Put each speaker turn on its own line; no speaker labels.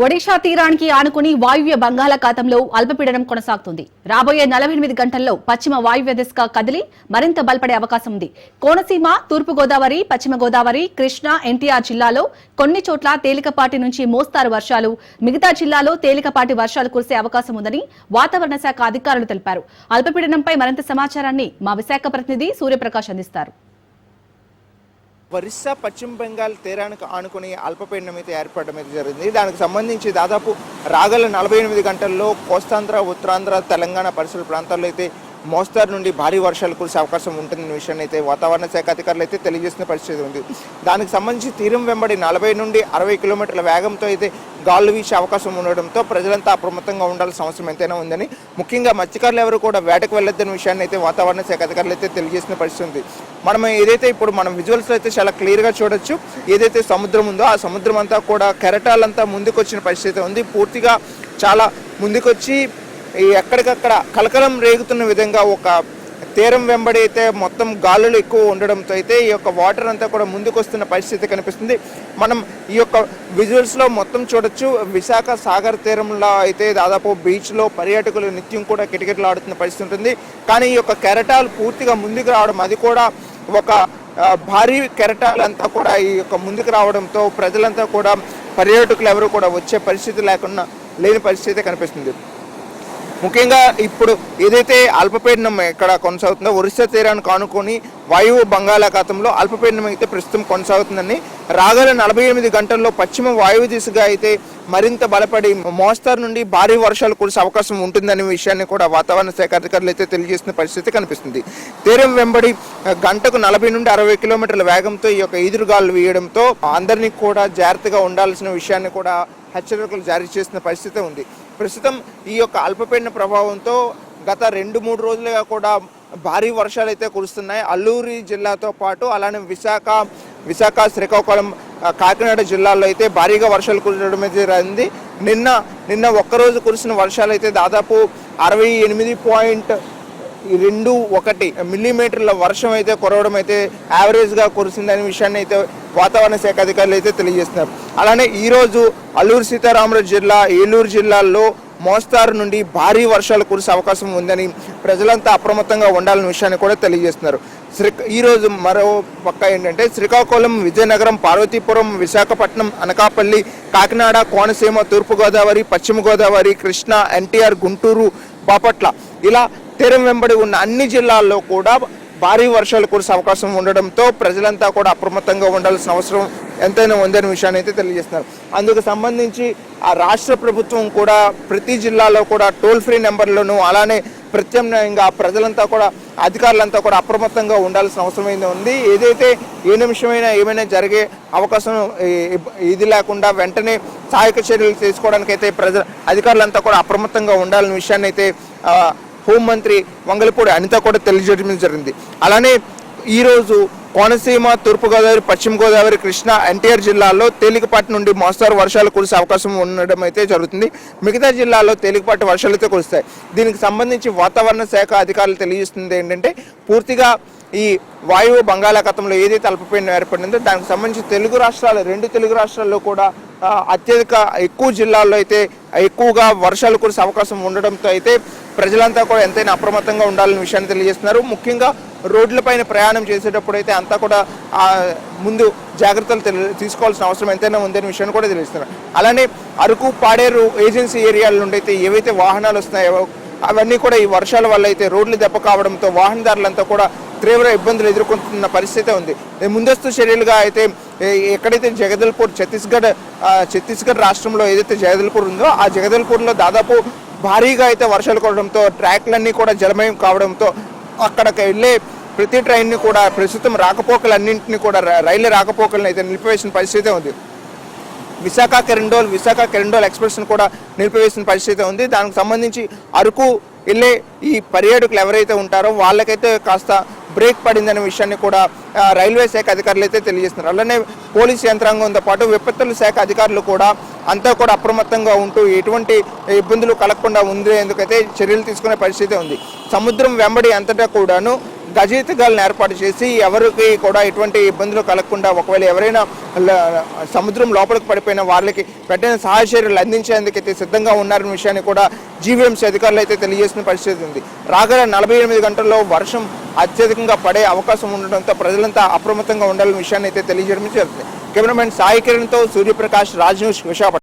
ఒడిషా తీరానికి ఆనుకుని వాయువ్య బంగాళాఖాతంలో అల్పపీడనం కొనసాగుతుంది. రాబోయే 48 గంటల్లో పశ్చిమ వాయువ్య దిశగా కదిలి మరింత బలపడే అవకాశం ఉంది. కోనసీమ, తూర్పు గోదావరి, పశ్చిమ గోదావరి, కృష్ణా, ఎన్టీఆర్ జిల్లాలో కొన్ని చోట్ల తేలికపాటి నుంచి మోస్తారు వర్షాలు, మిగతా జిల్లాలో తేలికపాటి వర్షాలు కురిసే అవకాశం ఉందని వాతావరణ శాఖ అధికారులు తెలిపారు. అల్పపీడనంపై మరింత సమాచారాన్ని మా విశాఖ ప్రతినిధి సూర్యప్రకాష్ అందిస్తారు.
ఒరిస్సా పశ్చిమ బెంగాల్ తీరానికి ఆనుకుని అల్పపీడనం అయితే ఏర్పడడం అయితే జరిగింది. దానికి సంబంధించి దాదాపు రాగల 48 గంటల్లో కోస్తాంధ్ర, ఉత్తరాంధ్ర, తెలంగాణ పరిసర ప్రాంతాల్లో అయితే మోస్తారు నుండి భారీ వర్షాలు కురిసే అవకాశం ఉంటుందన్న విషయాన్ని అయితే వాతావరణ శాఖ అధికారులు అయితే తెలియజేసిన పరిస్థితి ఉంది. దానికి సంబంధించి తీరం వెంబడి 40 నుండి 60 కిలోమీటర్ల వేగంతో అయితే గాలులు వీసే అవకాశం ఉండడంతో ప్రజలంతా అప్రమత్తంగా ఉండాల్సిన అవసరం ఎంతైనా ఉందని, ముఖ్యంగా మత్స్యకారులు ఎవరు కూడా వేటకు వెళ్ళొద్దన్న విషయాన్ని అయితే వాతావరణ శాఖ అధికారులు అయితే తెలియజేసిన పరిస్థితి ఉంది. మనం విజువల్స్లో అయితే చాలా క్లియర్గా చూడొచ్చు. ఏదైతే సముద్రం ఉందో ఆ సముద్రం అంతా కూడా కెరటాలంతా ముందుకు వచ్చిన పరిస్థితి ఉంది. పూర్తిగా చాలా ముందుకొచ్చి ఎక్కడికక్కడ కలకలం రేగుతున్న విధంగా ఒక తీరం వెంబడి అయితే మొత్తం గాలులు ఎక్కువ ఉండడంతో అయితే ఈ యొక్క వాటర్ అంతా కూడా ముందుకు వస్తున్న పరిస్థితి కనిపిస్తుంది. మనం ఈ యొక్క విజువల్స్లో మొత్తం చూడొచ్చు. విశాఖ సాగర్ తీరంలో అయితే దాదాపు బీచ్లో పర్యాటకులు నిత్యం కూడా కిటకిటలాడుతున్న పరిస్థితి ఉంటుంది. కానీ ఈ యొక్క కెరటాలు పూర్తిగా ముందుకు రావడం, అది కూడా ఒక భారీ కెరటాలంతా కూడా ఈ యొక్క ముందుకు రావడంతో ప్రజలంతా కూడా, పర్యాటకులు ఎవరు కూడా వచ్చే పరిస్థితి లేని పరిస్థితి కనిపిస్తుంది. ముఖ్యంగా ఇప్పుడు ఏదైతే అల్పపీడనం ఎక్కడ కొనసాగుతుందో ఒరిస్సా తీరానికి ఆనుకొని వాయువు బంగాళాఖాతంలో అల్పపీడనం అయితే ప్రస్తుతం కొనసాగుతుందని, రాగల 48 గంటల్లో పశ్చిమ వాయువు దిశగా అయితే మరింత బలపడి మోస్తారు నుండి భారీ వర్షాలు కురిసే అవకాశం ఉంటుందనే విషయాన్ని కూడా వాతావరణ శాఖ అధికారులు అయితే తెలియజేసిన పరిస్థితి కనిపిస్తుంది. తీరం వెంబడి గంటకు 40 నుండి 60 కిలోమీటర్ల వేగంతో ఈ యొక్క ఈదురుగాలు వీయడంతో అందరినీ కూడా జాగ్రత్తగా ఉండాల్సిన విషయాన్ని కూడా హెచ్చరికలు జారీ చేసిన పరిస్థితి ఉంది. ప్రస్తుతం ఈ యొక్క అల్పపీడన ప్రభావంతో గత 2-3 రోజులుగా కూడా భారీ వర్షాలు అయితే కురుస్తున్నాయి. అల్లూరి జిల్లాతో పాటు అలానే విశాఖ, శ్రీకాకుళం, కాకినాడ జిల్లాల్లో అయితే భారీగా వర్షాలు కురవడం అయితే జరిగింది. నిన్న ఒక్కరోజు కురిసిన వర్షాలు అయితే దాదాపు 68.21 మిల్లీమీటర్ల వర్షం అయితే కురవడం అయితే యావరేజ్గా కురిసిందనే విషయాన్ని అయితే వాతావరణ శాఖ అధికారులు అయితే తెలియజేస్తున్నారు. అలానే ఈరోజు అల్లూరు సీతారామరాజు జిల్లా, ఏలూరు జిల్లాల్లో మోస్తారు నుండి భారీ వర్షాలు కురిసే అవకాశం ఉందని ప్రజలంతా అప్రమత్తంగా ఉండాలనే విషయాన్ని కూడా తెలియజేస్తున్నారు. ఈరోజు మరో పక్క ఏంటంటే శ్రీకాకుళం, విజయనగరం, పార్వతీపురం, విశాఖపట్నం, అనకాపల్లి, కాకినాడ, కోనసీమ, తూర్పుగోదావరి, పశ్చిమ గోదావరి, కృష్ణా, ఎన్టీఆర్, గుంటూరు, బాపట్ల ఇలా తీరం వెంబడి ఉన్న అన్ని జిల్లాల్లో కూడా భారీ వర్షాలు కురిసే అవకాశం ఉండడంతో ప్రజలంతా కూడా అప్రమత్తంగా ఉండాల్సిన అవసరం ఎంతైనా ఉందనే విషయాన్ని అయితే తెలియజేస్తున్నారు. అందుకు సంబంధించి ఆ రాష్ట్ర ప్రభుత్వం కూడా ప్రతి జిల్లాలో కూడా టోల్ ఫ్రీ నెంబర్లను, అలానే ప్రత్యామ్నాయంగా ప్రజలంతా కూడా, అధికారులంతా కూడా అప్రమత్తంగా ఉండాల్సిన అవసరం అయితే ఉంది. ఏదైతే ఏ నిమిషమైనా ఏమైనా జరిగే అవకాశం ఇది లేకుండా వెంటనే సహాయక చర్యలు తీసుకోవడానికైతే అధికారులంతా కూడా అప్రమత్తంగా ఉండాలనే విషయాన్ని అయితే హోంమంత్రి వంగలపూడి అనిత కూడా తెలియజేయడం జరిగింది. అలానే ఈరోజు కోనసీమ, తూర్పుగోదావరి, పశ్చిమ గోదావరి, కృష్ణా, ఎన్టీఆర్ జిల్లాల్లో తేలికపాటి నుండి మోస్తారు వర్షాలు కురిసే అవకాశం ఉండడం అయితే జరుగుతుంది. మిగతా జిల్లాల్లో తేలికపాటి వర్షాలు అయితే కురుస్తాయి. దీనికి సంబంధించి వాతావరణ శాఖ అధికారులు తెలియజేస్తుంది ఏంటంటే, పూర్తిగా ఈ వాయువు బంగాళాఖాతంలో ఏదైతే అల్పపీడనం ఏర్పడిందో దానికి సంబంధించి 2 తెలుగు రాష్ట్రాల్లో కూడా ఎక్కువ జిల్లాల్లో అయితే ఎక్కువగా వర్షాలు కురిసే అవకాశం ఉండడంతో అయితే ప్రజలంతా కూడా ఎంతైనా అప్రమత్తంగా ఉండాలనే విషయాన్ని తెలియజేస్తున్నారు. ముఖ్యంగా రోడ్లపైన ప్రయాణం చేసేటప్పుడు అయితే అంతా కూడా ముందు జాగ్రత్తలు తీసుకోవాల్సిన అవసరం ఎంతైనా ఉందనే విషయాన్ని కూడా తెలియజేస్తున్నారు. అలానే అరకు, పాడేరు ఏజెన్సీ ఏరియాల నుండి అయితే ఏవైతే వాహనాలు వస్తున్నాయో అవన్నీ కూడా ఈ వర్షాల వల్ల అయితే రోడ్లు దెబ్బ కావడంతో వాహనదారులంతా కూడా తీవ్ర ఇబ్బందులు ఎదుర్కొంటున్న పరిస్థితి ఉంది. ముందస్తు చర్యలుగా అయితే ఎక్కడైతే జగదల్పూర్, ఛత్తీస్గఢ్ రాష్ట్రంలో ఏదైతే జగదల్పూర్ ఉందో ఆ జగదల్పూర్లో దాదాపు భారీగా అయితే వర్షాలు కురవడంతో ట్రాక్లన్నీ కూడా జలమయం కావడంతో అక్కడికి వెళ్ళే ప్రతి ట్రైన్ని కూడా ప్రస్తుతం రాకపోకలన్నింటినీ కూడా రైలు రాకపోకలను అయితే నిలిపివేసిన పరిస్థితి ఉంది. విశాఖ కెరండోల్ ఎక్స్ప్రెస్ను కూడా నిలిపివేసిన పరిస్థితి ఉంది. దానికి సంబంధించి అరకు వెళ్ళే ఈ పర్యాటకులు ఎవరైతే ఉంటారో వాళ్ళకైతే కాస్త బ్రేక్ పడిందనే విషయాన్ని కూడా రైల్వే శాఖ అధికారులు అయితే తెలియజేస్తున్నారు. అలానే పోలీస్ యంత్రాంగంతో పాటు విపత్తుల శాఖ అధికారులు కూడా అంతా కూడా అప్రమత్తంగా ఉంటూ ఎటువంటి ఇబ్బందులు కలగకుండా ఉండేందుకైతే చర్యలు తీసుకునే పరిస్థితి ఉంది. సముద్రం వెంబడి అంతటా కూడాను గజయితగాలను ఏర్పాటు చేసి ఎవరికి కూడా ఎటువంటి ఇబ్బందులు కలగకుండా ఒకవేళ ఎవరైనా సముద్రం లోపలికి పడిపోయిన వాళ్ళకి వెంటనే సహాయ చర్యలు అందించేందుకైతే సిద్ధంగా ఉన్నారనే విషయాన్ని కూడా జీవీఎంసీ అధికారులు అయితే తెలియజేసిన పరిస్థితి ఉంది. రాగల 48 గంటల్లో వర్షం అత్యధికంగా పడే అవకాశం ఉండడంతో ప్రజలంతా అప్రమత్తంగా ఉండాలనే విషయాన్ని అయితే తెలియజేయడం జరుగుతుంది. కెమెరామెన్ సాయి కిరణ్తో సూర్యప్రకాష్, రాజ్ న్యూస్, విశాఖపట్నం.